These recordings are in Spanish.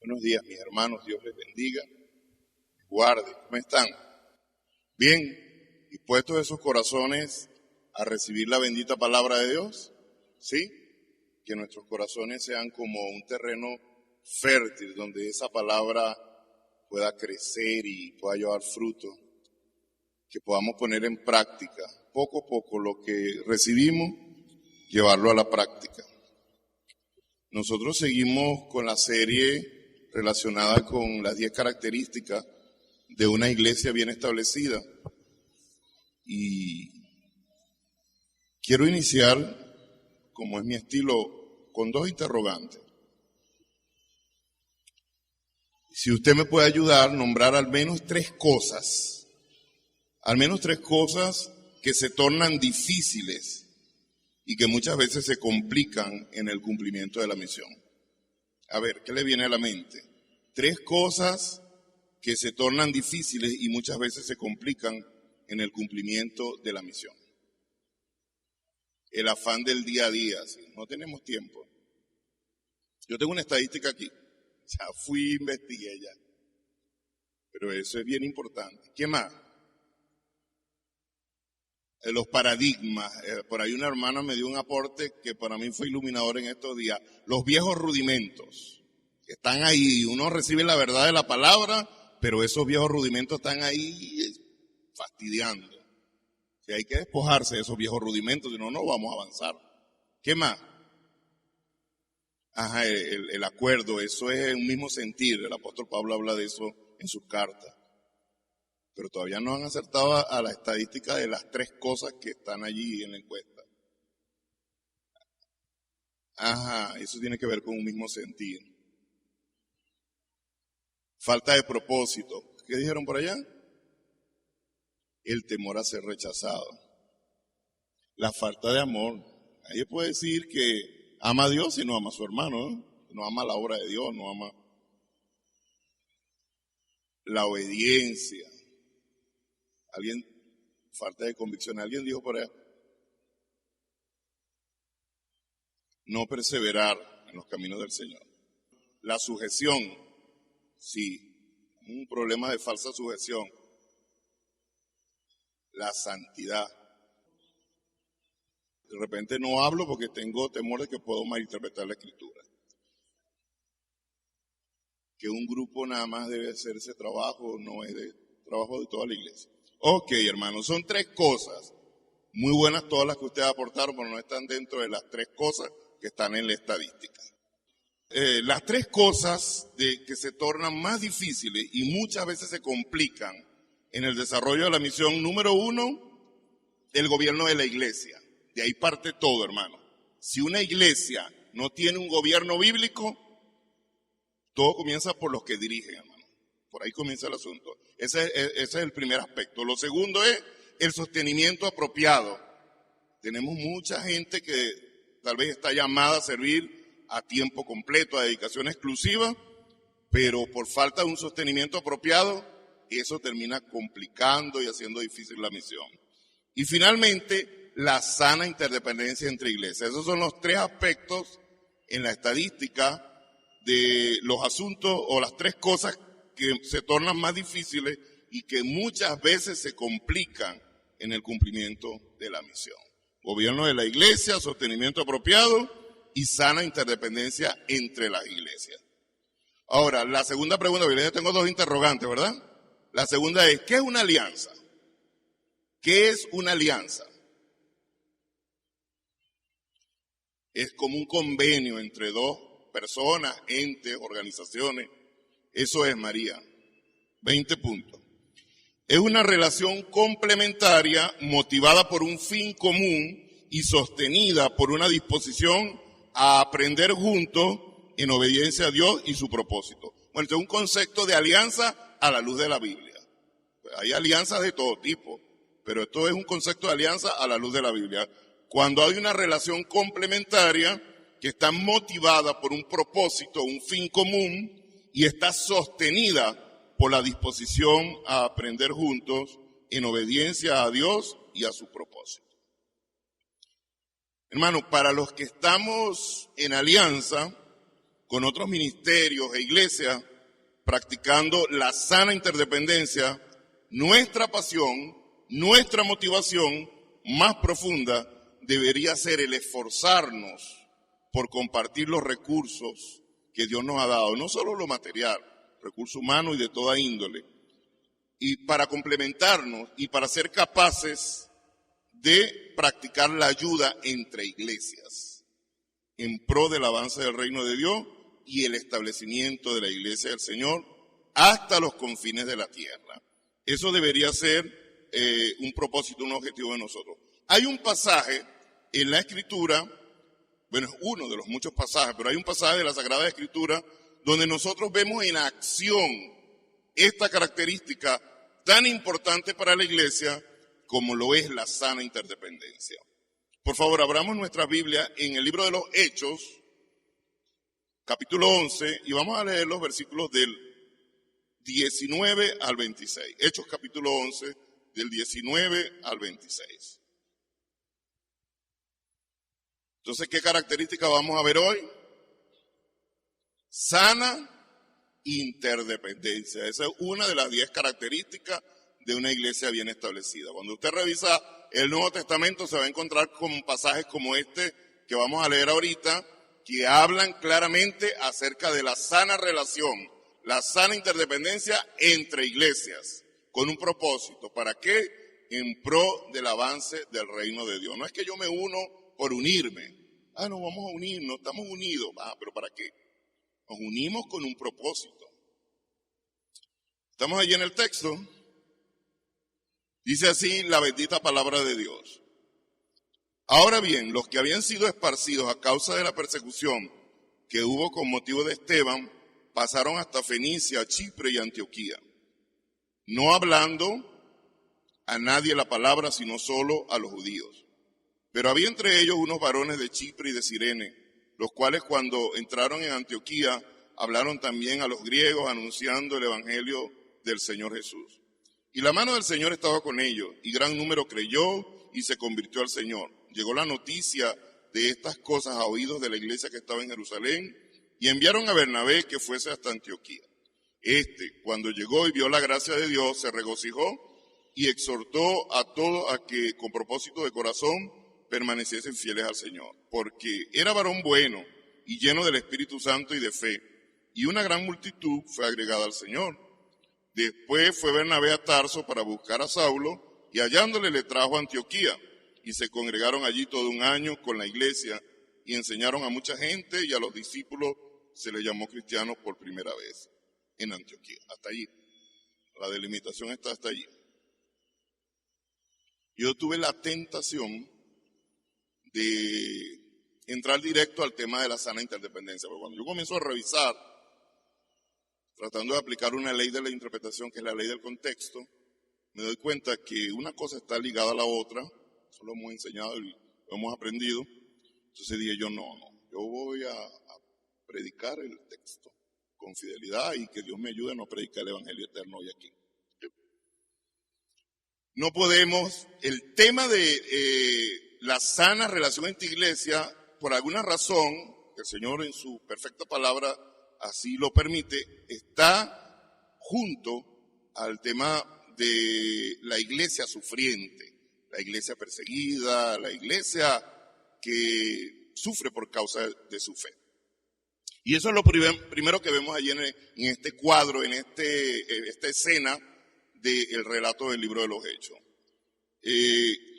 Buenos días, mis hermanos, Dios les bendiga, guarde, ¿cómo están? Bien, dispuestos esos corazones a recibir la bendita palabra de Dios, ¿sí? Que nuestros corazones sean como un terreno fértil donde esa palabra pueda crecer y pueda llevar fruto, que podamos poner en práctica, poco a poco lo que recibimos, llevarlo a la práctica. Nosotros seguimos con la serie relacionada con las 10 características de una iglesia bien establecida. Y quiero iniciar, como es mi estilo, con 2 interrogantes. Si usted me puede ayudar a nombrar al menos 3 cosas que se tornan difíciles y que muchas veces se complican en el cumplimiento de la misión. A ver, ¿qué le viene a la mente? 3 cosas que se tornan difíciles y muchas veces se complican en el cumplimiento de la misión. El afán del día a día, ¿sí? No tenemos tiempo. Yo tengo una estadística aquí, ya fui, investigué ya, pero eso es bien importante. ¿Qué más? Los paradigmas, por ahí una hermana me dio un aporte que para mí fue iluminador en estos días. Los viejos rudimentos, que están ahí, uno recibe la verdad de la palabra, pero esos viejos rudimentos están ahí fastidiando. Si hay que despojarse de esos viejos rudimentos, si no, no vamos a avanzar. ¿Qué más? El acuerdo, eso es un mismo sentir, el apóstol Pablo habla de eso en sus cartas. Pero todavía no han acertado a la estadística de las 3 cosas que están allí en la encuesta. Eso tiene que ver con un mismo sentir. Falta de propósito. ¿Qué dijeron por allá? El temor a ser rechazado. La falta de amor. Nadie puede decir que ama a Dios si no ama a su hermano, ¿no? No ama la obra de Dios, no ama la obediencia. Alguien, falta de convicción, alguien dijo por allá, no perseverar en los caminos del Señor. La sujeción, sí, un problema de falsa sujeción. La santidad. De repente no hablo porque tengo temor de que puedo malinterpretar la Escritura. Que un grupo nada más debe hacer ese trabajo, no es de trabajo de toda la iglesia. Ok, hermanos, son 3 cosas, muy buenas todas las que ustedes aportaron, pero no están dentro de las 3 cosas que están en la estadística. Las 3 cosas que se tornan más difíciles y muchas veces se complican en el desarrollo de la misión. Número 1, el gobierno de la iglesia. De ahí parte todo, hermano. Si una iglesia no tiene un gobierno bíblico, todo comienza por los que dirigen, hermano. Por ahí comienza el asunto. Ese es el primer aspecto. Lo segundo es el sostenimiento apropiado. Tenemos mucha gente que tal vez está llamada a servir a tiempo completo, a dedicación exclusiva, pero por falta de un sostenimiento apropiado, eso termina complicando y haciendo difícil la misión. Y finalmente, la sana interdependencia entre iglesias. Esos son los 3 aspectos en la estadística de los asuntos o las 3 cosas que se tornan más difíciles y que muchas veces se complican en el cumplimiento de la misión. Gobierno de la iglesia, sostenimiento apropiado y sana interdependencia entre las iglesias. Ahora, la segunda pregunta, porque yo tengo 2 interrogantes, ¿verdad? La segunda es, ¿qué es una alianza? ¿Qué es una alianza? Es como un convenio entre 2 personas, entes, organizaciones. Eso es, María. 20 puntos. Es una relación complementaria motivada por un fin común y sostenida por una disposición a aprender juntos en obediencia a Dios y su propósito. Bueno, este es un concepto de alianza a la luz de la Biblia. Hay alianzas de todo tipo, pero esto es un concepto de alianza a la luz de la Biblia. Cuando hay una relación complementaria que está motivada por un propósito, un fin común, y está sostenida por la disposición a aprender juntos en obediencia a Dios y a su propósito. Hermano, para los que estamos en alianza, con otros ministerios e iglesias, practicando la sana interdependencia, nuestra pasión, nuestra motivación más profunda debería ser el esforzarnos por compartir los recursos que Dios nos ha dado, no solo lo material, recursos humanos y de toda índole, y para complementarnos y para ser capaces de practicar la ayuda entre iglesias en pro del avance del reino de Dios y el establecimiento de la iglesia del Señor hasta los confines de la tierra. Eso debería ser un propósito, un objetivo de nosotros. Hay un pasaje en la Escritura, bueno, es uno de los muchos pasajes, pero hay un pasaje de la Sagrada Escritura donde nosotros vemos en acción esta característica tan importante para la iglesia como lo es la sana interdependencia. Por favor, abramos nuestra Biblia en el libro de los Hechos, capítulo 11, y vamos a leer los versículos del 19 al 26. Hechos capítulo 11, del 19 al 26. Entonces, ¿qué característica vamos a ver hoy? Sana interdependencia. Esa es una de las 10 características de una iglesia bien establecida. Cuando usted revisa el Nuevo Testamento se va a encontrar con pasajes como este que vamos a leer ahorita, que hablan claramente acerca de la sana relación, la sana interdependencia entre iglesias, con un propósito. ¿Para qué? En pro del avance del reino de Dios. No es que yo me uno por unirme. No vamos a unirnos, estamos unidos. ¿Pero para qué? Nos unimos con un propósito. Estamos allí en el texto. Dice así la bendita palabra de Dios. Ahora bien, los que habían sido esparcidos a causa de la persecución que hubo con motivo de Esteban, pasaron hasta Fenicia, Chipre y Antioquía, no hablando a nadie la palabra, sino solo a los judíos. Pero había entre ellos unos varones de Chipre y de Cirene, los cuales cuando entraron en Antioquía, hablaron también a los griegos, anunciando el evangelio del Señor Jesús. Y la mano del Señor estaba con ellos, y gran número creyó y se convirtió al Señor. Llegó la noticia de estas cosas a oídos de la iglesia que estaba en Jerusalén, y enviaron a Bernabé que fuese hasta Antioquía. Cuando llegó y vio la gracia de Dios, se regocijó y exhortó a todos a que, con propósito de corazón, permaneciesen fieles al Señor, porque era varón bueno y lleno del Espíritu Santo y de fe, y una gran multitud fue agregada al Señor. Después fue Bernabé a Tarso para buscar a Saulo, y hallándole le trajo a Antioquía, y se congregaron allí todo un año con la iglesia, y enseñaron a mucha gente, y a los discípulos se les llamó cristianos por primera vez en Antioquía. Hasta allí. La delimitación está hasta allí. Yo tuve la tentación de entrar directo al tema de la sana interdependencia, pero cuando yo comienzo a revisar, tratando de aplicar una ley de la interpretación, que es la ley del contexto, me doy cuenta que una cosa está ligada a la otra. Eso lo hemos enseñado y lo hemos aprendido. Entonces dije yo, yo voy a predicar el texto con fidelidad y que Dios me ayude a no predicar el evangelio eterno hoy aquí. No podemos, el tema de la sana relación entre iglesia, por alguna razón, que el Señor en su perfecta palabra así lo permite, está junto al tema de la iglesia sufriente, la iglesia perseguida, la iglesia que sufre por causa de su fe. Y eso es lo primero que vemos allí en este cuadro, en esta escena del relato del libro de los Hechos.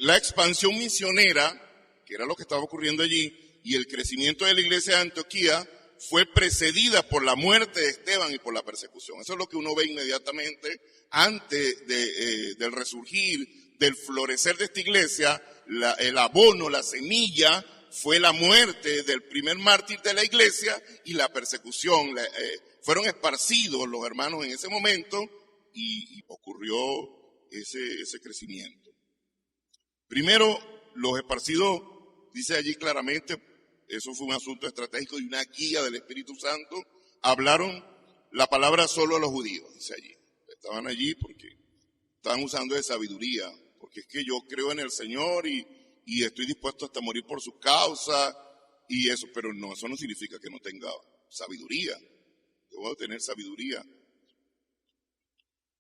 La expansión misionera, que era lo que estaba ocurriendo allí, y el crecimiento de la iglesia de Antioquía fue precedida por la muerte de Esteban y por la persecución. Eso es lo que uno ve inmediatamente antes del resurgir, del florecer de esta iglesia. El abono, la semilla, fue la muerte del primer mártir de la iglesia y la persecución. Fueron esparcidos los hermanos en ese momento y ocurrió ese crecimiento. Primero, los esparcidos, dice allí claramente, eso fue un asunto estratégico y una guía del Espíritu Santo, hablaron la palabra solo a los judíos, dice allí. Estaban allí porque estaban usando de sabiduría, porque es que yo creo en el Señor y estoy dispuesto hasta morir por su causa y eso, pero no, eso no significa que no tenga sabiduría. Debo tener sabiduría.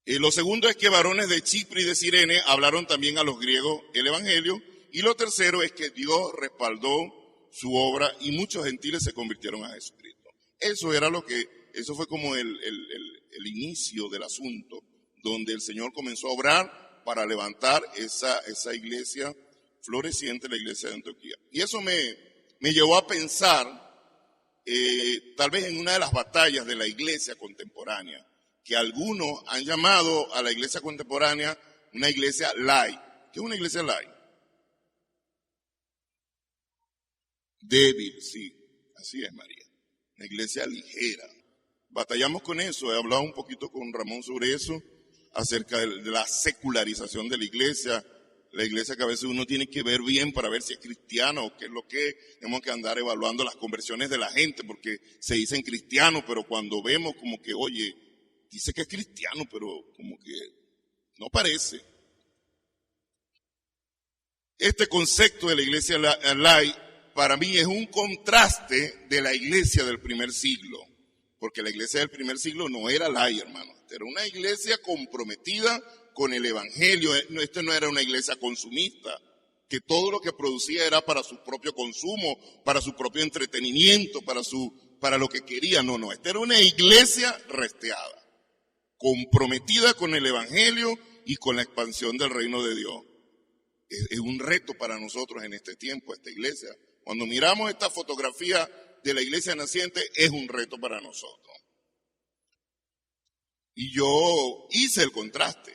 Lo segundo es que varones de Chipre y de Cirene hablaron también a los griegos el evangelio. Y lo tercero es que Dios respaldó su obra y muchos gentiles se convirtieron a Jesucristo. Eso fue como el inicio del asunto, donde el Señor comenzó a obrar para levantar esa iglesia floreciente, la iglesia de Antioquía. Y eso me llevó a pensar, tal vez en una de las batallas de la iglesia contemporánea, que algunos han llamado a la iglesia contemporánea una iglesia light. ¿Qué es una iglesia light? Débil, sí, así es, María. Una iglesia ligera. Batallamos con eso, he hablado un poquito con Ramón sobre eso, acerca de la secularización de la iglesia que a veces uno tiene que ver bien para ver si es cristiano o qué es lo que es. Tenemos que andar evaluando las conversiones de la gente porque se dicen cristianos, pero cuando vemos como que, oye, dice que es cristiano, pero como que no parece. Este concepto de la iglesia light para mí es un contraste de la iglesia del primer siglo, porque la iglesia del primer siglo no era light, hermano. Era una iglesia comprometida con el evangelio. Esta no era una iglesia consumista, que todo lo que producía era para su propio consumo, para su propio entretenimiento, para lo que quería. No, esta era una iglesia resteada, comprometida con el evangelio y con la expansión del reino de Dios. Es un reto para nosotros en este tiempo, esta iglesia. Cuando miramos esta fotografía de la iglesia naciente, es un reto para nosotros. Y yo hice el contraste.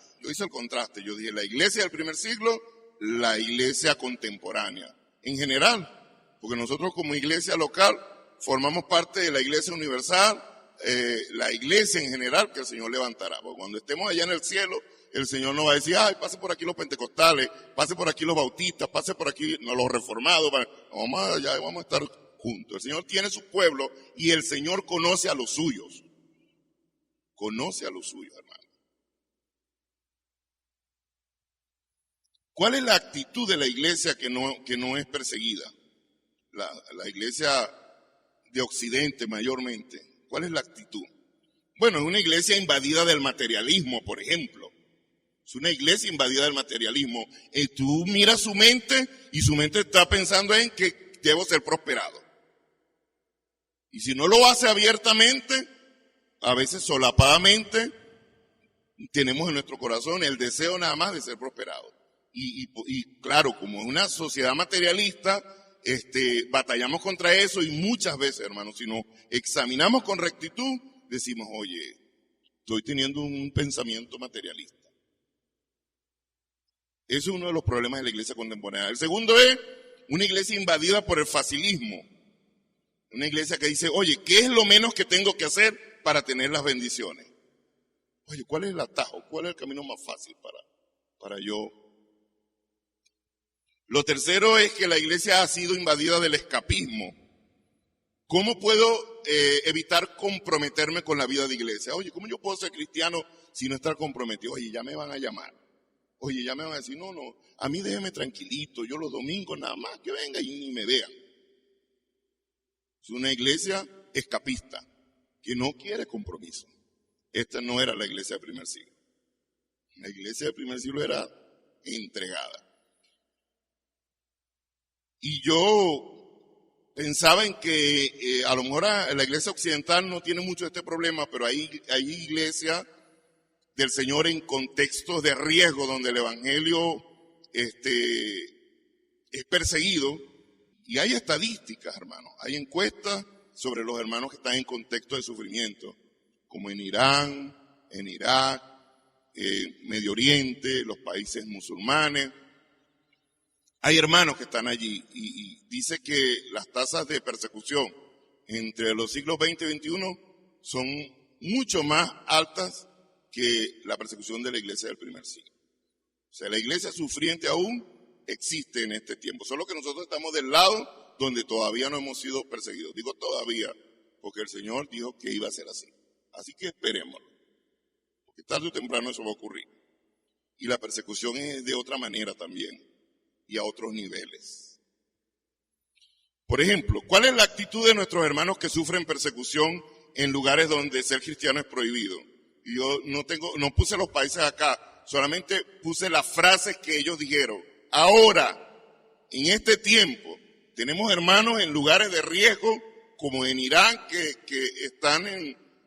Yo dije, la iglesia del primer siglo, la iglesia contemporánea. En general, porque nosotros como iglesia local formamos parte de la iglesia universal, la iglesia en general que el Señor levantará. Porque cuando estemos allá en el cielo, el Señor no va a decir, ay, pase por aquí los pentecostales, pase por aquí los bautistas, pase por aquí los reformados. Vamos allá, vamos a estar juntos. El Señor tiene su pueblo y el Señor conoce a los suyos. Conoce a los suyos, hermano. ¿Cuál es la actitud de la iglesia que no es perseguida? La iglesia de Occidente mayormente. ¿Cuál es la actitud? Bueno, es una iglesia invadida del materialismo, por ejemplo. Es una iglesia invadida del materialismo. Tú miras su mente y su mente está pensando en que debo ser prosperado. Y si no lo hace abiertamente, a veces solapadamente, tenemos en nuestro corazón el deseo nada más de ser prosperado. Y claro, como es una sociedad materialista, batallamos contra eso y muchas veces, hermanos, si nos examinamos con rectitud, decimos, oye, estoy teniendo un pensamiento materialista. Ese es uno de los problemas de la iglesia contemporánea. El segundo es una iglesia invadida por el facilismo. Una iglesia que dice, oye, ¿qué es lo menos que tengo que hacer para tener las bendiciones? Oye, ¿cuál es el atajo? ¿Cuál es el camino más fácil para yo? Lo tercero es que la iglesia ha sido invadida del escapismo. ¿Cómo puedo evitar comprometerme con la vida de iglesia? Oye, ¿cómo yo puedo ser cristiano si no estar comprometido? Oye, ya me van a llamar. Oye, ya me van a decir, no, a mí déjeme tranquilito, yo los domingos nada más que venga y ni me vean. Es una iglesia escapista, que no quiere compromiso. Esta no era la iglesia del primer siglo. La iglesia del primer siglo era entregada. Y yo pensaba en que a lo mejor la iglesia occidental no tiene mucho de este problema, pero hay iglesias del Señor en contextos de riesgo donde el evangelio es perseguido, y hay estadísticas, hermanos, hay encuestas sobre los hermanos que están en contexto de sufrimiento, como en Irán, en Irak, Medio Oriente, los países musulmanes. Hay hermanos que están allí y dice que las tasas de persecución entre los siglos XX y XXI son mucho más altas que la persecución de la iglesia del primer siglo. O sea, la iglesia sufriente aún existe en este tiempo, solo que nosotros estamos del lado donde todavía no hemos sido perseguidos. Digo todavía, porque el Señor dijo que iba a ser así. Así que esperémoslo, porque tarde o temprano eso va a ocurrir. Y la persecución es de otra manera también, y a otros niveles. Por ejemplo, ¿cuál es la actitud de nuestros hermanos que sufren persecución en lugares donde ser cristiano es prohibido? Y yo no puse los países acá, solamente puse las frases que ellos dijeron. Ahora, en este tiempo, tenemos hermanos en lugares de riesgo, como en Irán, que están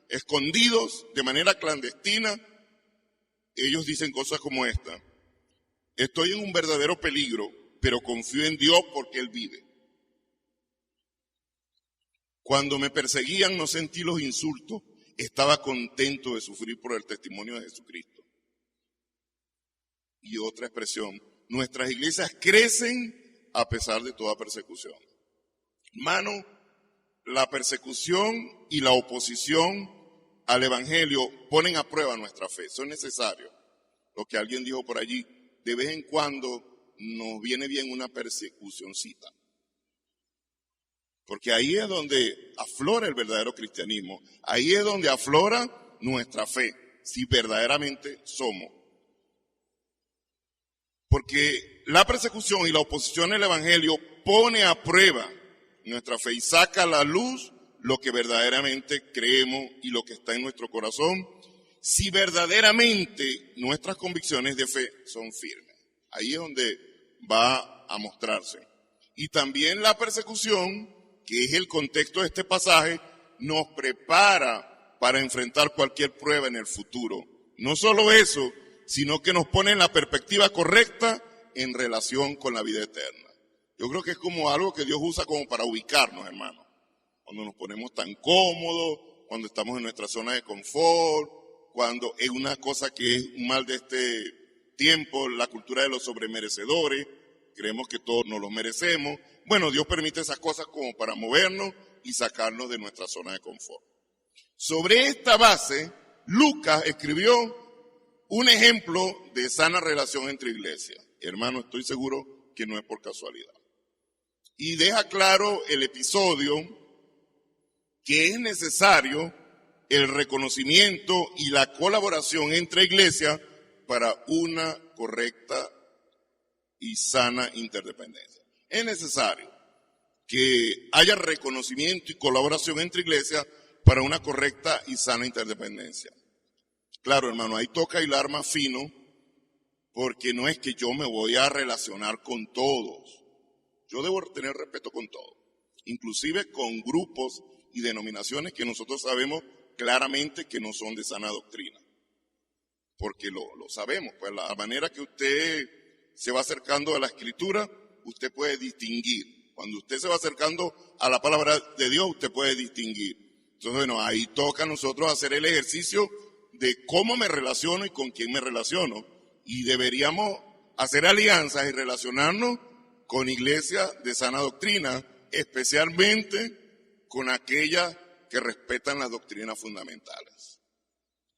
escondidos de manera clandestina. Ellos dicen cosas como esta: estoy en un verdadero peligro, pero confío en Dios porque Él vive. Cuando me perseguían no sentí los insultos, estaba contento de sufrir por el testimonio de Jesucristo. Y otra expresión: nuestras iglesias crecen a pesar de toda persecución. Hermano, la persecución y la oposición al evangelio ponen a prueba nuestra fe. Eso es necesario. Lo que alguien dijo por allí, de vez en cuando nos viene bien una persecucioncita. Porque ahí es donde aflora el verdadero cristianismo. Ahí es donde aflora nuestra fe, si verdaderamente somos. Porque la persecución y la oposición al evangelio pone a prueba nuestra fe y saca a la luz lo que verdaderamente creemos y lo que está en nuestro corazón, si verdaderamente nuestras convicciones de fe son firmes. Ahí es donde va a mostrarse. Y también la persecución, que es el contexto de este pasaje, nos prepara para enfrentar cualquier prueba en el futuro. No solo eso, sino que nos pone en la perspectiva correcta en relación con la vida eterna. Yo creo que es como algo que Dios usa como para ubicarnos, hermano. Cuando nos ponemos tan cómodos, cuando estamos en nuestra zona de confort, cuando es una cosa que es un mal de este tiempo, la cultura de los sobremerecedores, creemos que todos nos lo merecemos. Bueno, Dios permite esas cosas como para movernos y sacarnos de nuestra zona de confort. Sobre esta base, Lucas escribió un ejemplo de sana relación entre iglesias. Hermano, estoy seguro que no es por casualidad. Y deja claro el episodio que es necesario el reconocimiento y la colaboración entre iglesias para una correcta y sana interdependencia. Es necesario que haya reconocimiento y colaboración entre iglesias para una correcta y sana interdependencia. Claro, hermano, ahí toca hilar más fino, porque no es que yo me voy a relacionar con todos. Yo debo tener respeto con todos, inclusive con grupos y denominaciones que nosotros sabemos claramente que no son de sana doctrina. Porque lo sabemos, pues la manera que usted se va acercando a la Escritura, usted puede distinguir. Cuando usted se va acercando a la palabra de Dios, usted puede distinguir. Entonces, bueno, ahí toca a nosotros hacer el ejercicio de cómo me relaciono y con quién me relaciono. Y deberíamos hacer alianzas y relacionarnos con iglesias de sana doctrina, especialmente con aquellas que respetan las doctrinas fundamentales.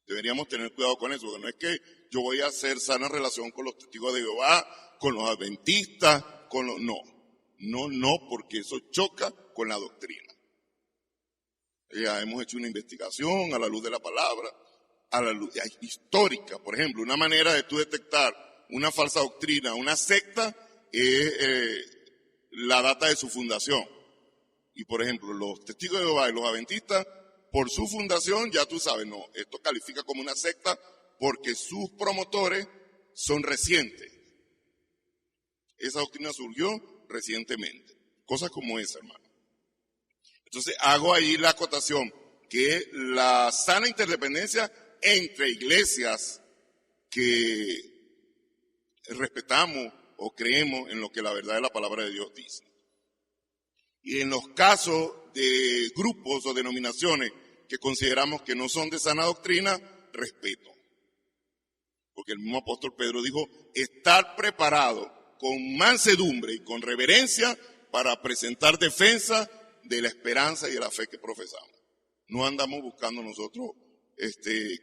Deberíamos tener cuidado con eso, porque no es que yo voy a hacer sana relación con los testigos de Jehová, con los adventistas, No, porque eso choca con la doctrina. Ya hemos hecho una investigación a la luz de la palabra, a la luz histórica. Por ejemplo, una manera de tú detectar una falsa doctrina, una secta, es la data de su fundación. Y por ejemplo, los testigos de Jehová y los adventistas, por su fundación, ya tú sabes, no, esto califica como una secta porque sus promotores son recientes. Esa doctrina surgió recientemente. Cosas como esa, hermano. Entonces hago ahí la acotación, que es la sana interdependencia entre iglesias que respetamos o creemos en lo que la verdad de la palabra de Dios dice. Y en los casos de grupos o denominaciones que consideramos que no son de sana doctrina, respeto. Porque el mismo apóstol Pedro dijo, estar preparado con mansedumbre y con reverencia para presentar defensa de la esperanza y de la fe que profesamos. No andamos buscando nosotros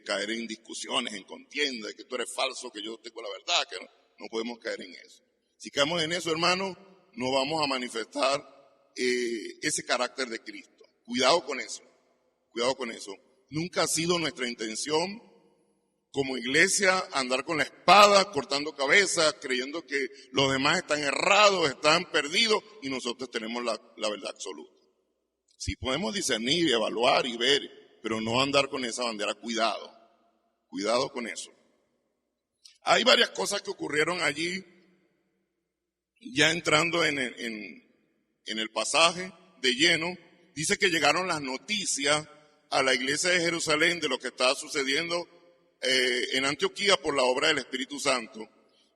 caer en discusiones, en contiendas, que tú eres falso, que yo tengo la verdad, que no podemos caer en eso. Si caemos en eso, hermano, no vamos a manifestar ese carácter de Cristo. Cuidado con eso, cuidado con eso. Nunca ha sido nuestra intención como iglesia andar con la espada, cortando cabezas, creyendo que los demás están errados, están perdidos y nosotros tenemos la verdad absoluta. Sí podemos discernir y evaluar y ver, pero no andar con esa bandera. Cuidado, cuidado con eso. Hay varias cosas que ocurrieron allí, ya entrando en el pasaje de lleno. Dice que llegaron las noticias a la iglesia de Jerusalén de lo que estaba sucediendo en Antioquía por la obra del Espíritu Santo.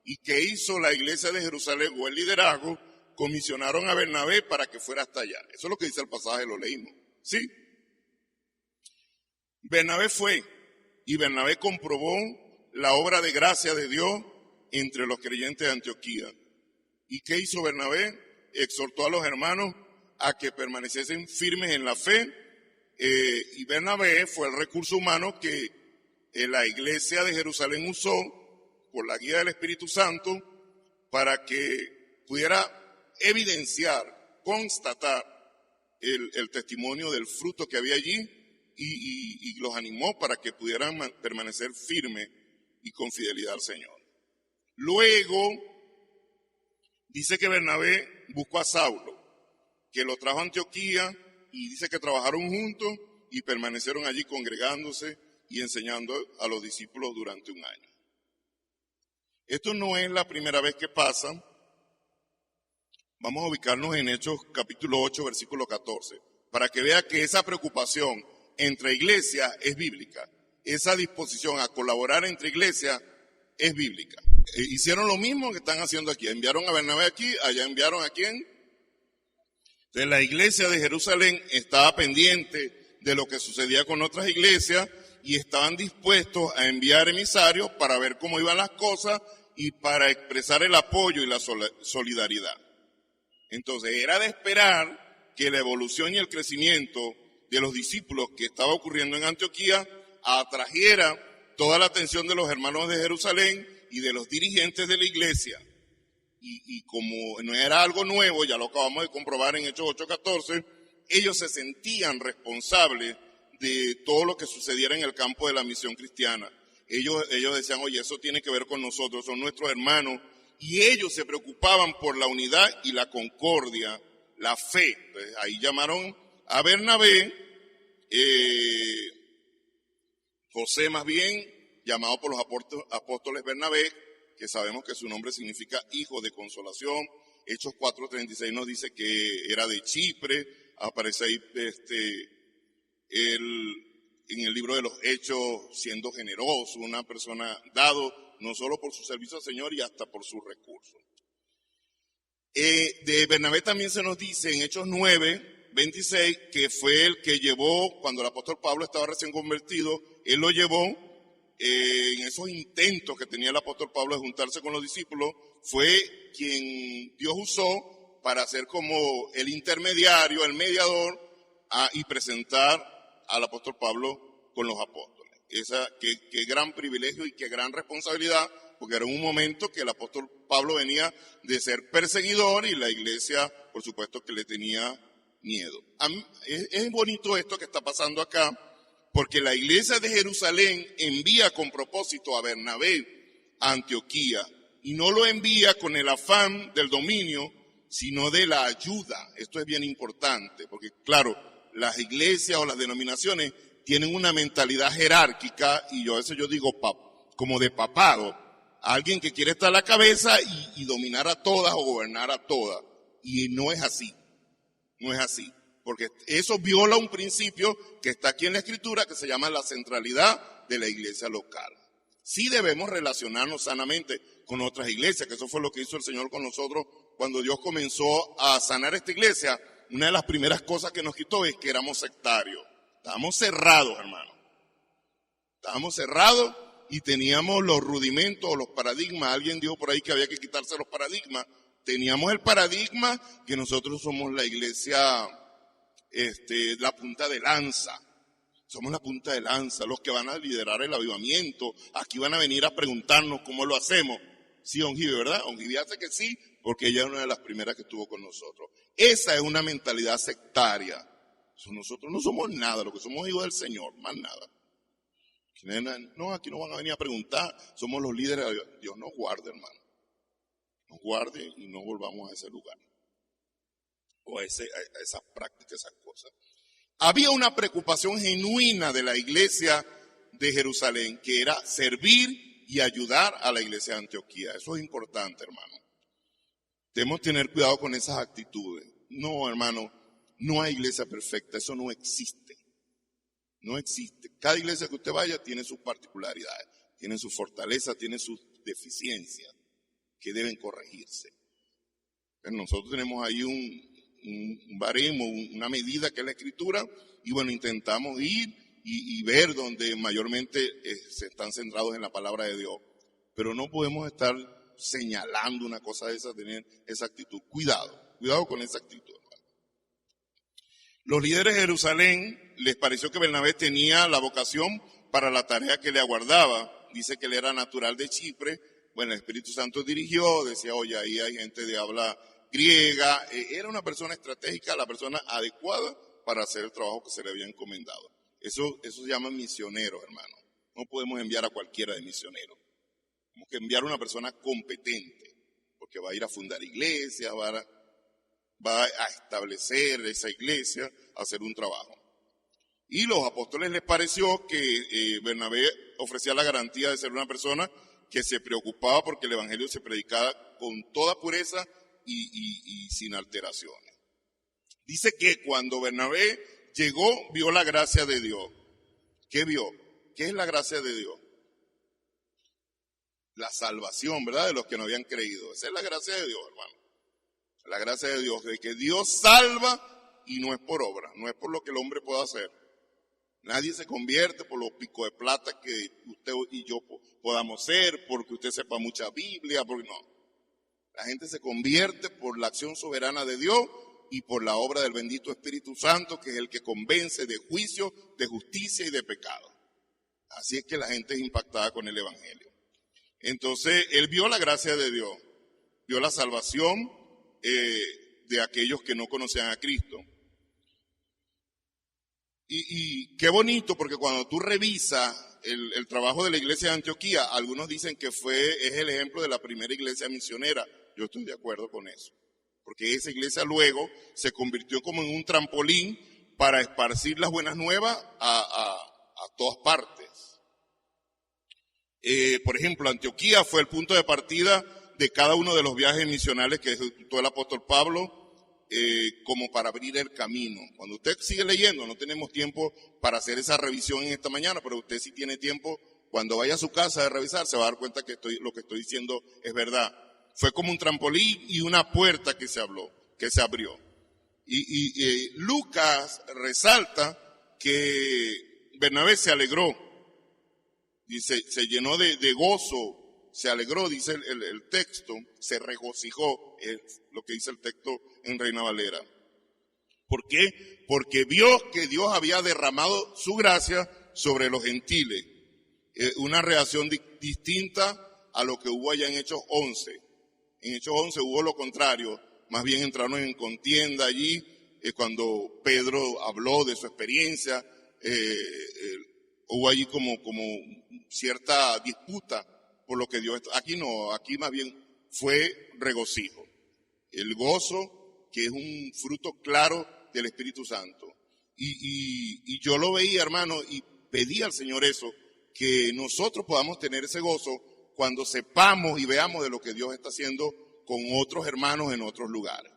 ¿Y qué hizo la iglesia de Jerusalén o el liderazgo? Comisionaron a Bernabé para que fuera hasta allá. Eso es lo que dice el pasaje, lo leímos. ¿Sí? Bernabé fue y Bernabé comprobó la obra de gracia de Dios entre los creyentes de Antioquía. ¿Y qué hizo Bernabé? Exhortó a los hermanos a que permaneciesen firmes en la fe. Y Bernabé fue el recurso humano que la iglesia de Jerusalén usó por la guía del Espíritu Santo para que pudiera evidenciar, constatar el testimonio del fruto que había allí y los animó para que pudieran permanecer firmes y con fidelidad al Señor. Luego dice que Bernabé buscó a Saulo, que lo trajo a Antioquía y dice que trabajaron juntos y permanecieron allí congregándose y enseñando a los discípulos durante un año. Esto no es la primera vez que pasa. Vamos a ubicarnos en Hechos capítulo 8, versículo 14, para que vea que esa preocupación entre iglesias es bíblica. Esa disposición a colaborar entre iglesias es bíblica. Hicieron lo mismo que están haciendo aquí. Enviaron a Bernabé aquí, allá enviaron a ¿quién? Entonces la iglesia de Jerusalén estaba pendiente de lo que sucedía con otras iglesias y estaban dispuestos a enviar emisarios para ver cómo iban las cosas y para expresar el apoyo y la solidaridad. Entonces era de esperar que la evolución y el crecimiento de los discípulos que estaba ocurriendo en Antioquía atrajera toda la atención de los hermanos de Jerusalén y de los dirigentes de la iglesia. Y como no era algo nuevo, ya lo acabamos de comprobar en Hechos 8:14, ellos se sentían responsables de todo lo que sucediera en el campo de la misión cristiana. Ellos decían, oye, eso tiene que ver con nosotros, son nuestros hermanos, y ellos se preocupaban por la unidad y la concordia, la fe. Entonces, ahí llamaron a Bernabé, José más bien, llamado por los apóstoles Bernabé, que sabemos que su nombre significa hijo de consolación. Hechos 4:36 nos dice que era de Chipre. Aparece ahí en el libro de los Hechos siendo generoso, una persona dado no solo por su servicio al Señor y hasta por sus recursos. De Bernabé también se nos dice en Hechos 9:26 que fue el que llevó, cuando el apóstol Pablo estaba recién convertido, él lo llevó en esos intentos que tenía el apóstol Pablo de juntarse con los discípulos, fue quien Dios usó para ser como el intermediario, el mediador, y presentar al apóstol Pablo con los apóstoles. Qué gran privilegio y qué gran responsabilidad, porque era un momento que el apóstol Pablo venía de ser perseguidor y la iglesia, por supuesto, que le tenía miedo. Es bonito esto que está pasando acá, porque la iglesia de Jerusalén envía con propósito a Bernabé a Antioquía, y no lo envía con el afán del dominio, sino de la ayuda. Esto es bien importante, porque claro, las iglesias o las denominaciones tienen una mentalidad jerárquica, y yo a veces digo como de papado, alguien que quiere estar a la cabeza y dominar a todas o gobernar a todas, y no es así, no es así. Porque eso viola un principio que está aquí en la Escritura, que se llama la centralidad de la iglesia local. Sí debemos relacionarnos sanamente con otras iglesias, que eso fue lo que hizo el Señor con nosotros cuando Dios comenzó a sanar esta iglesia. Una de las primeras cosas que nos quitó es que éramos sectarios. Estábamos cerrados, hermano. Estábamos cerrados y teníamos los rudimentos o los paradigmas. Alguien dijo por ahí que había que quitarse los paradigmas. Teníamos el paradigma que nosotros somos la iglesia, la punta de lanza. Somos la punta de lanza, los que van a liderar el avivamiento. Aquí van a venir a preguntarnos cómo lo hacemos. Sí, Ongive, ¿verdad? Ongive hace que sí, porque ella es una de las primeras que estuvo con nosotros. Esa es una mentalidad sectaria. Nosotros no somos nada, lo que somos hijos del Señor, más nada. No, aquí no van a venir a preguntar, somos los líderes. Dios nos guarde, hermano. Nos guarde y no volvamos a ese lugar. O a esas prácticas, esas cosas. Había una preocupación genuina de la iglesia de Jerusalén, que era servir y ayudar a la iglesia de Antioquía. Eso es importante, hermano. Debemos tener cuidado con esas actitudes. No, hermano, no hay iglesia perfecta, eso no existe. No existe. Cada iglesia que usted vaya tiene sus particularidades, tiene sus fortalezas, tiene sus deficiencias que deben corregirse. Pero nosotros tenemos ahí un baremo, una medida que es la Escritura, y bueno, intentamos ir y ver donde mayormente se están centrados en la palabra de Dios. Pero no podemos estar señalando una cosa de esa, tener esa actitud. Cuidado con esa actitud. Los líderes de Jerusalén les pareció que Bernabé tenía la vocación para la tarea que le aguardaba. Dice que él era natural de Chipre. Bueno, el Espíritu Santo dirigió, decía, oye, ahí hay gente de habla griega. Era una persona estratégica, la persona adecuada para hacer el trabajo que se le había encomendado. Eso se llama misionero, hermano. No podemos enviar a cualquiera de misionero. Tenemos que enviar a una persona competente, porque va a ir a fundar iglesia, va a establecer esa iglesia, a hacer un trabajo. Y los apóstoles les pareció que Bernabé ofrecía la garantía de ser una persona que se preocupaba porque el evangelio se predicara con toda pureza y sin alteraciones. Dice que cuando Bernabé llegó, vio la gracia de Dios. ¿Qué vio? ¿Qué es la gracia de Dios? La salvación, ¿verdad? De los que no habían creído. Esa es la gracia de Dios, hermano. La gracia de Dios, de que Dios salva y no es por obra, no es por lo que el hombre pueda hacer. Nadie se convierte por los picos de plata que usted y yo podamos ser, porque usted sepa mucha Biblia, porque no. La gente se convierte por la acción soberana de Dios y por la obra del bendito Espíritu Santo, que es el que convence de juicio, de justicia y de pecado. Así es que la gente es impactada con el evangelio. Entonces, él vio la gracia de Dios, vio la salvación de aquellos que no conocían a Cristo. Y qué bonito, porque cuando tú revisas el trabajo de la iglesia de Antioquía, algunos dicen que es el ejemplo de la primera iglesia misionera. Yo estoy de acuerdo con eso, porque esa iglesia luego se convirtió como en un trampolín para esparcir las buenas nuevas a todas partes. Por ejemplo, Antioquía fue el punto de partida de cada uno de los viajes misionales que ejecutó el apóstol Pablo, como para abrir el camino. Cuando usted sigue leyendo, no tenemos tiempo para hacer esa revisión en esta mañana, pero usted sí tiene tiempo, cuando vaya a su casa a revisar, se va a dar cuenta que lo que estoy diciendo es verdad. Fue como un trampolín y una puerta que se abrió. Y Lucas resalta que Bernabé se alegró, dice, se llenó de gozo, se alegró, dice el texto, se regocijó, es lo que dice el texto en Reina Valera. ¿Por qué? Porque vio que Dios había derramado su gracia sobre los gentiles. Una reacción distinta a lo que hubo allá en Hechos 11. En Hechos 11 hubo lo contrario, más bien entraron en contienda allí, cuando Pedro habló de su experiencia, hubo allí como cierta disputa por lo que Dios... Aquí no, aquí más bien fue regocijo. El gozo, que es un fruto claro del Espíritu Santo. Y yo lo veía, hermano, y pedí al Señor eso, que nosotros podamos tener ese gozo cuando sepamos y veamos de lo que Dios está haciendo con otros hermanos en otros lugares.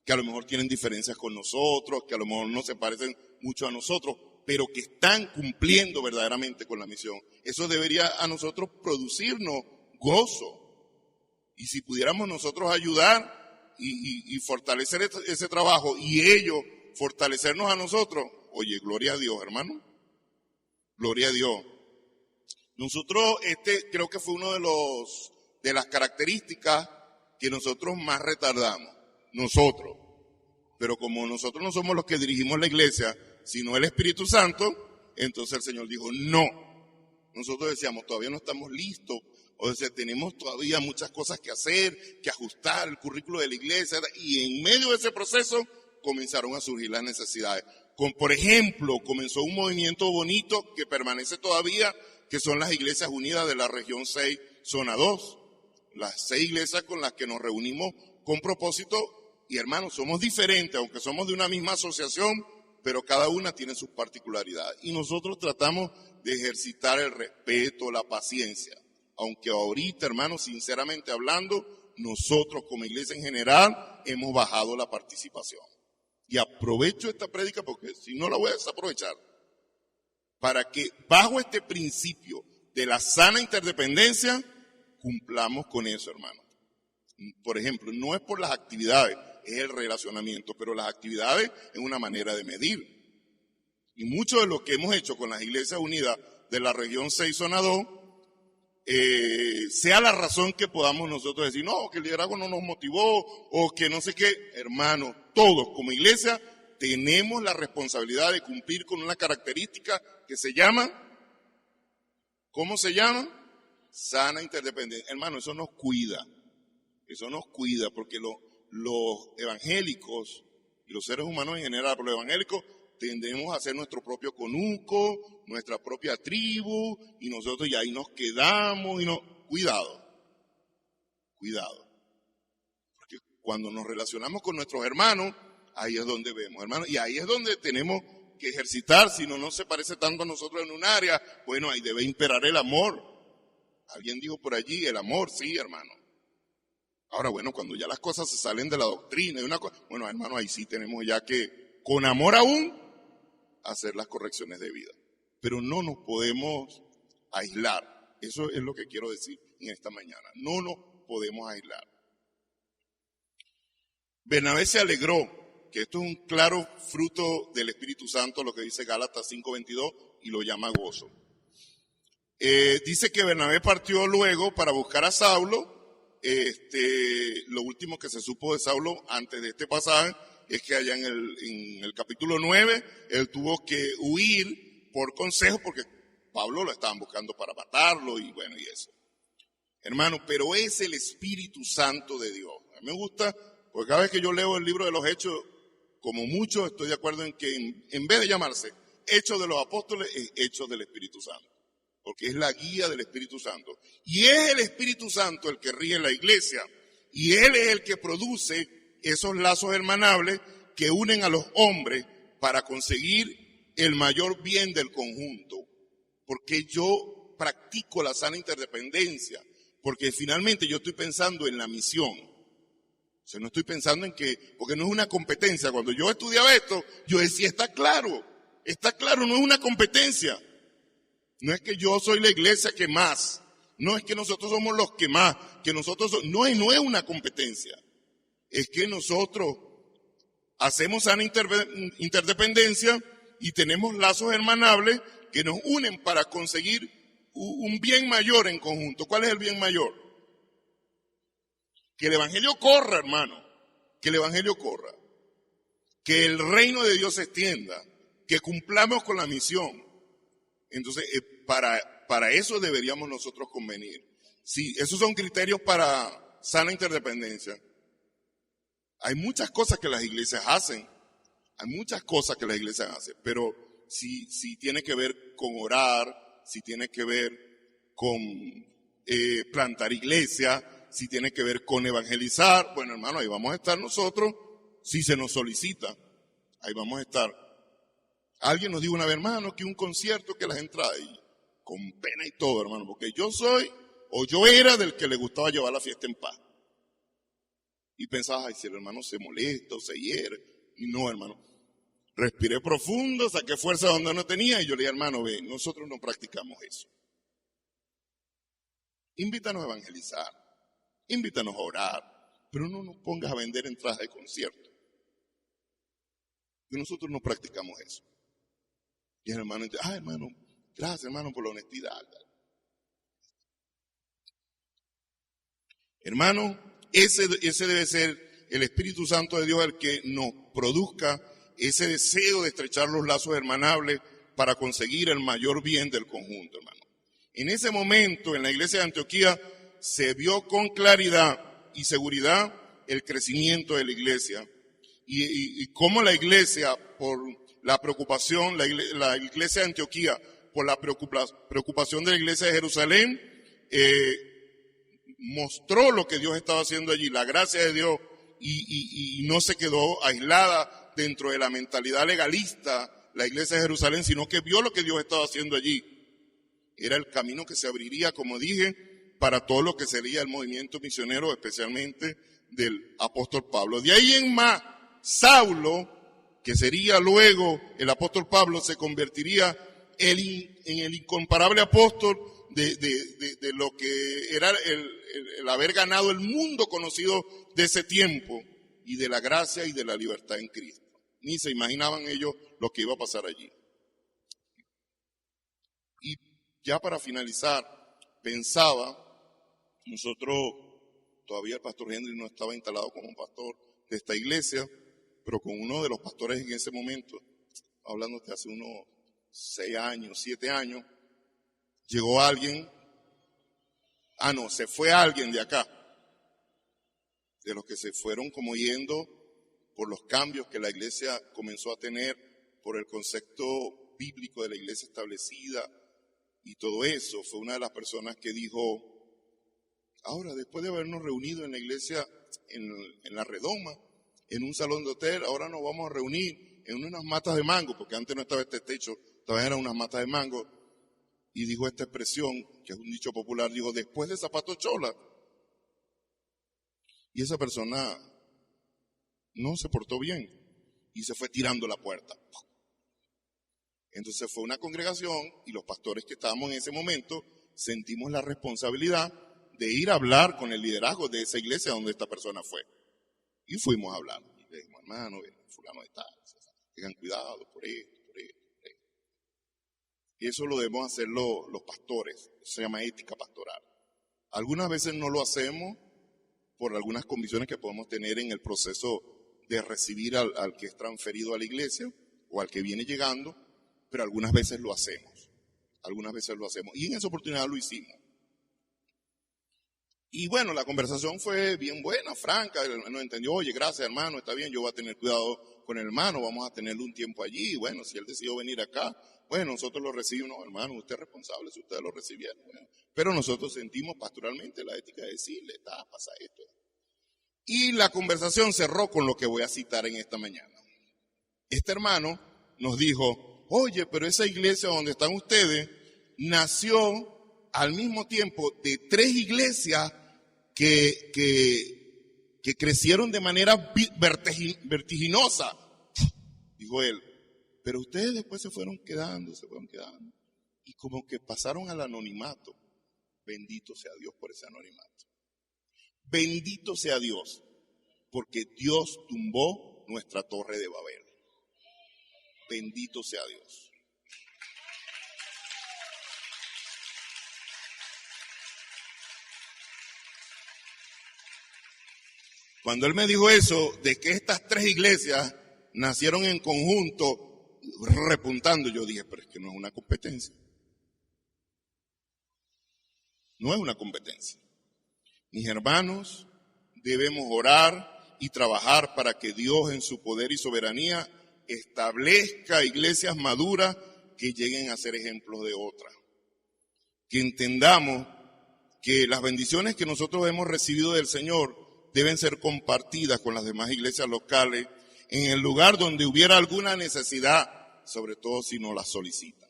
Que a lo mejor tienen diferencias con nosotros, que a lo mejor no se parecen mucho a nosotros, pero que están cumpliendo verdaderamente con la misión. Eso debería a nosotros producirnos gozo. Y si pudiéramos nosotros ayudar y fortalecer ese trabajo y ellos fortalecernos a nosotros, oye, gloria a Dios, hermano. Gloria a Dios. Nosotros, creo que fue uno de las características que nosotros más retardamos. Nosotros. Pero como nosotros no somos los que dirigimos la iglesia, sino el Espíritu Santo, entonces el Señor dijo, no. Nosotros decíamos, todavía no estamos listos, o sea, tenemos todavía muchas cosas que hacer, que ajustar el currículo de la iglesia, y en medio de ese proceso comenzaron a surgir las necesidades. Por ejemplo, comenzó un movimiento bonito que permanece todavía, que son las Iglesias Unidas de la región 6, zona 2. Las 6 iglesias con las que nos reunimos con propósito, y hermanos, somos diferentes, aunque somos de una misma asociación, pero cada una tiene sus particularidades. Y nosotros tratamos de ejercitar el respeto, la paciencia. Aunque ahorita, hermanos, sinceramente hablando, nosotros como iglesia en general hemos bajado la participación. Y aprovecho esta prédica porque si no la voy a desaprovechar, para que bajo este principio de la sana interdependencia, cumplamos con eso, hermano. Por ejemplo, no es por las actividades, es el relacionamiento, pero las actividades es una manera de medir. Y mucho de lo que hemos hecho con las Iglesias Unidas de la región 6, zona 2, sea la razón que podamos nosotros decir, no, que el liderazgo no nos motivó, o que no sé qué. Hermano, todos como iglesia tenemos la responsabilidad de cumplir con una característica que se llama, ¿cómo se llama? Sana interdependencia. Hermano, eso nos cuida, porque los evangélicos y los seres humanos en general, pero los evangélicos tendemos a hacer nuestro propio conuco, nuestra propia tribu, y nosotros ya ahí nos quedamos, cuidado, porque cuando nos relacionamos con nuestros hermanos, ahí es donde vemos, hermanos, y ahí es donde tenemos que ejercitar. Si no se parece tanto a nosotros en un área, bueno, ahí debe imperar el amor. Alguien dijo por allí, el amor, sí, hermano. Ahora, bueno, cuando ya las cosas se salen de la doctrina, bueno, hermano, ahí sí tenemos ya que, con amor aún, hacer las correcciones debidas. Pero no nos podemos aislar. Eso es lo que quiero decir en esta mañana. No nos podemos aislar. Bernabé se alegró, que esto es un claro fruto del Espíritu Santo, lo que dice Gálatas 5:22, y lo llama gozo. Dice que Bernabé partió luego para buscar a Saulo. Lo último que se supo de Saulo antes de este pasaje es que allá en el capítulo 9, él tuvo que huir por consejo porque Pablo lo estaban buscando para matarlo y bueno, y eso. Hermano, pero es el Espíritu Santo de Dios. A mí me gusta, porque cada vez que yo leo el libro de los Hechos, como mucho estoy de acuerdo en que en vez de llamarse Hechos de los Apóstoles, es Hechos del Espíritu Santo. Porque es la guía del Espíritu Santo. Y es el Espíritu Santo el que rige la iglesia. Y Él es el que produce esos lazos hermanables que unen a los hombres para conseguir el mayor bien del conjunto. Porque yo practico la sana interdependencia. Porque finalmente yo estoy pensando en la misión. O sea, no estoy pensando en que, porque no es una competencia. Cuando yo estudiaba esto, yo decía, está claro, no es una competencia. No es que yo soy la iglesia que más, no es que nosotros somos los que más, que nosotros no es una competencia. Es que nosotros hacemos sana interdependencia y tenemos lazos hermanables que nos unen para conseguir un bien mayor en conjunto. ¿Cuál es el bien mayor? Que el evangelio corra, hermano, que el evangelio corra, que el reino de Dios se extienda, que cumplamos con la misión. Entonces, para eso deberíamos nosotros convenir. Sí, esos son criterios para sana interdependencia. Hay muchas cosas que las iglesias hacen, pero si tiene que ver con orar, si tiene que ver con plantar iglesia, si tiene que ver con evangelizar, bueno, hermano, ahí vamos a estar nosotros, si se nos solicita, ahí vamos a estar. Alguien nos dijo una vez, hermano, que un concierto, que las entradas, y con pena y todo, hermano, porque yo era del que le gustaba llevar la fiesta en paz. Y pensaba, ay, si el hermano se molesta o se hiere. Y no, hermano. Respiré profundo, saqué fuerza donde no tenía, y yo le dije, hermano, ve, nosotros no practicamos eso. Invítanos a evangelizar, invítanos a orar, pero no nos pongas a vender entradas de concierto. Y nosotros no practicamos eso. Y el hermano dice, hermano, gracias hermano por la honestidad. Hermano, ese debe ser el Espíritu Santo de Dios el que nos produzca ese deseo de estrechar los lazos hermanables para conseguir el mayor bien del conjunto, hermano. En ese momento, en la iglesia de Antioquía, se vio con claridad y seguridad el crecimiento de la iglesia y cómo la iglesia, por la preocupación, la iglesia de Antioquía, por la preocupación de la iglesia de Jerusalén, mostró lo que Dios estaba haciendo allí, la gracia de Dios, y no se quedó aislada dentro de la mentalidad legalista, la iglesia de Jerusalén, sino que vio lo que Dios estaba haciendo allí. Era el camino que se abriría, como dije, para todo lo que sería el movimiento misionero, especialmente del apóstol Pablo. De ahí en más, Saulo, que sería luego el apóstol Pablo, se convertiría en el incomparable apóstol de lo que era el haber ganado el mundo conocido de ese tiempo, y de la gracia y de la libertad en Cristo. Ni se imaginaban ellos lo que iba a pasar allí. Y ya para finalizar, pensaba, nosotros, todavía el pastor Henry no estaba instalado como pastor de esta iglesia, pero con uno de los pastores en ese momento, hablando de hace unos 6 años, 7 años, llegó alguien, se fue alguien de acá, de los que se fueron como yendo por los cambios que la iglesia comenzó a tener, por el concepto bíblico de la iglesia establecida y todo eso. Fue una de las personas que dijo, ahora después de habernos reunido en la iglesia, en la Redoma, en un salón de hotel, ahora nos vamos a reunir en unas matas de mango, porque antes no estaba este techo, todavía eran unas matas de mango, y dijo esta expresión, que es un dicho popular, dijo, después de zapato chola. Y esa persona no se portó bien y se fue tirando la puerta. Entonces fue una congregación y los pastores que estábamos en ese momento sentimos la responsabilidad de ir a hablar con el liderazgo de esa iglesia donde esta persona fue. Y fuimos a hablar. Y le dijimos, hermano, fulano de tal, tengan cuidado por esto. Y eso lo debemos hacer los pastores. Eso se llama ética pastoral. Algunas veces no lo hacemos por algunas condiciones que podemos tener en el proceso de recibir al que es transferido a la iglesia o al que viene llegando, pero algunas veces lo hacemos. Y en esa oportunidad lo hicimos. Y bueno, la conversación fue bien buena, franca. El hermano entendió, oye, gracias hermano, está bien, yo voy a tener cuidado con el hermano, vamos a tenerle un tiempo allí. Bueno, si él decidió venir acá, bueno, nosotros lo recibimos, no, hermano, usted es responsable si ustedes lo recibieron. Bueno, pero nosotros sentimos pastoralmente la ética de decirle, pasa esto. Y la conversación cerró con lo que voy a citar en esta mañana. Este hermano nos dijo, oye, pero esa iglesia donde están ustedes nació al mismo tiempo de 3 iglesias que crecieron de manera vertiginosa. Dijo él, pero ustedes después se fueron quedando, y como que pasaron al anonimato. Bendito sea Dios por ese anonimato. Bendito sea Dios, porque Dios tumbó nuestra torre de Babel. Bendito sea Dios. Cuando él me dijo eso, de que estas 3 iglesias nacieron en conjunto, repuntando, yo dije, pero es que no es una competencia. No es una competencia. Mis hermanos, debemos orar y trabajar para que Dios en su poder y soberanía establezca iglesias maduras que lleguen a ser ejemplos de otras. Que entendamos que las bendiciones que nosotros hemos recibido del Señor deben ser compartidas con las demás iglesias locales en el lugar donde hubiera alguna necesidad, sobre todo si nos la solicitan.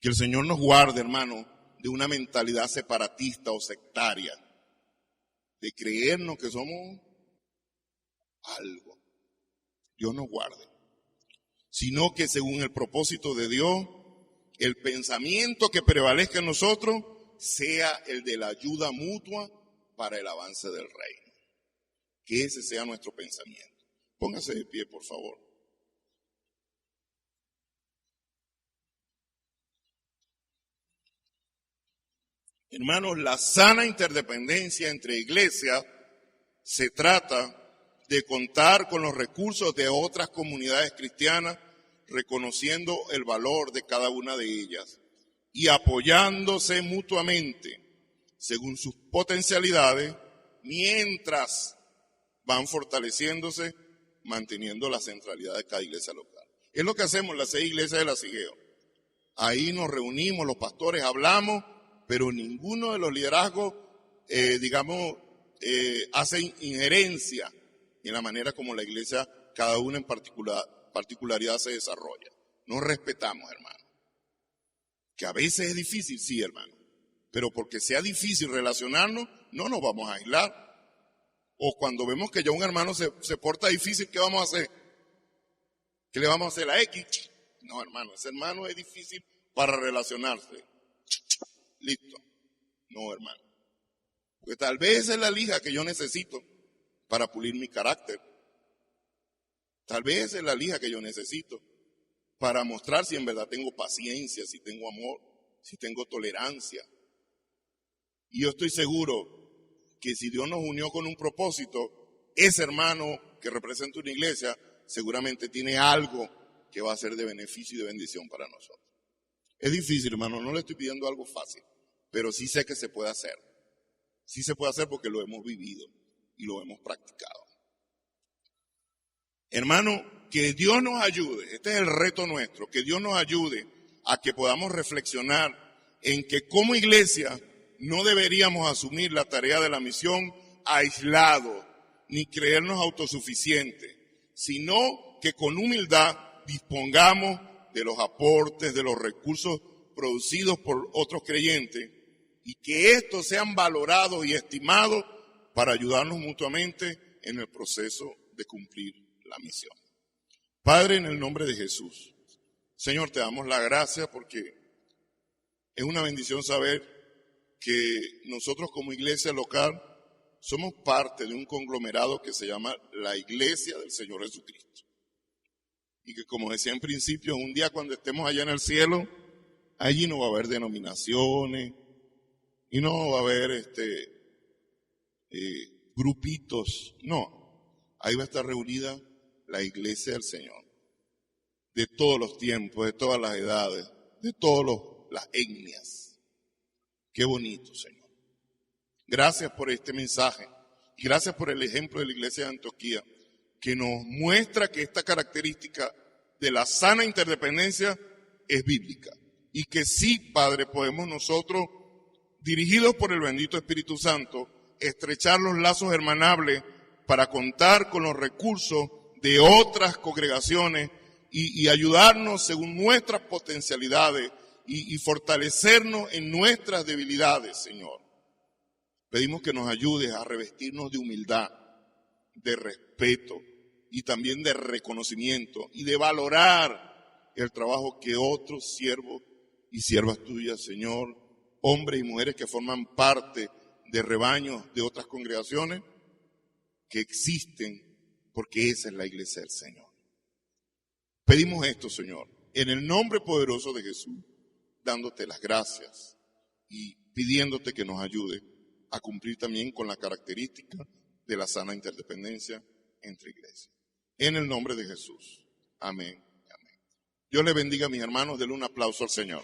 Que el Señor nos guarde, hermano, de una mentalidad separatista o sectaria, de creernos que somos algo. Dios nos guarde. Sino que según el propósito de Dios, el pensamiento que prevalezca en nosotros sea el de la ayuda mutua para el avance del reino. Que ese sea nuestro pensamiento. Póngase de pie, por favor. Hermanos, la sana interdependencia entre iglesias se trata de contar con los recursos de otras comunidades cristianas, reconociendo el valor de cada una de ellas y apoyándose mutuamente según sus potencialidades, mientras van fortaleciéndose manteniendo la centralidad de cada iglesia local. Es lo que hacemos en las 6 iglesias de la Cigueo. Ahí nos reunimos, los pastores hablamos, pero ninguno de los liderazgos, hace injerencia en la manera como la iglesia, cada una en particularidad se desarrolla. Nos respetamos, hermano. Que a veces es difícil, sí, hermano. Pero porque sea difícil relacionarnos, no nos vamos a aislar. O cuando vemos que ya un hermano se porta difícil, ¿qué vamos a hacer? ¿Qué le vamos a hacer? ¿La X? No, hermano, ese hermano es difícil para relacionarse. Listo. No, hermano. Porque tal vez esa es la lija que yo necesito para pulir mi carácter. Tal vez esa es la lija que yo necesito para mostrar si en verdad tengo paciencia, si tengo amor, si tengo tolerancia. Y yo estoy seguro que si Dios nos unió con un propósito, ese hermano que representa una iglesia seguramente tiene algo que va a ser de beneficio y de bendición para nosotros. Es difícil, hermano, no le estoy pidiendo algo fácil, pero sí sé que se puede hacer. Sí se puede hacer porque lo hemos vivido y lo hemos practicado. Hermano, que Dios nos ayude, este es el reto nuestro, que Dios nos ayude a que podamos reflexionar en que como iglesia no deberíamos asumir la tarea de la misión aislado, ni creernos autosuficientes, sino que con humildad dispongamos de los aportes, de los recursos producidos por otros creyentes y que estos sean valorados y estimados para ayudarnos mutuamente en el proceso de cumplir la misión. Padre, en el nombre de Jesús, Señor, te damos la gracia porque es una bendición saber que nosotros como iglesia local somos parte de un conglomerado que se llama la Iglesia del Señor Jesucristo. Y que, como decía en principio, un día cuando estemos allá en el cielo, allí no va a haber denominaciones y no va a haber grupitos. No, ahí va a estar reunida la Iglesia del Señor, de todos los tiempos, de todas las edades, de todas las etnias. Qué bonito, Señor. Gracias por este mensaje y gracias por el ejemplo de la Iglesia de Antioquía, que nos muestra que esta característica de la sana interdependencia es bíblica y que sí, Padre, podemos nosotros, dirigidos por el bendito Espíritu Santo, estrechar los lazos hermanables para contar con los recursos de otras congregaciones y ayudarnos según nuestras potencialidades y fortalecernos en nuestras debilidades, Señor. Pedimos que nos ayudes a revestirnos de humildad, de respeto y también de reconocimiento y de valorar el trabajo que otros siervos y siervas tuyas, Señor, hombres y mujeres que forman parte de rebaños de otras congregaciones, que existen porque esa es la iglesia del Señor. Pedimos esto, Señor, en el nombre poderoso de Jesús, dándote las gracias y pidiéndote que nos ayude a cumplir también con la característica de la sana interdependencia entre iglesias. En el nombre de Jesús. Amén. Amén. Dios les bendiga, mis hermanos. Denle un aplauso al Señor.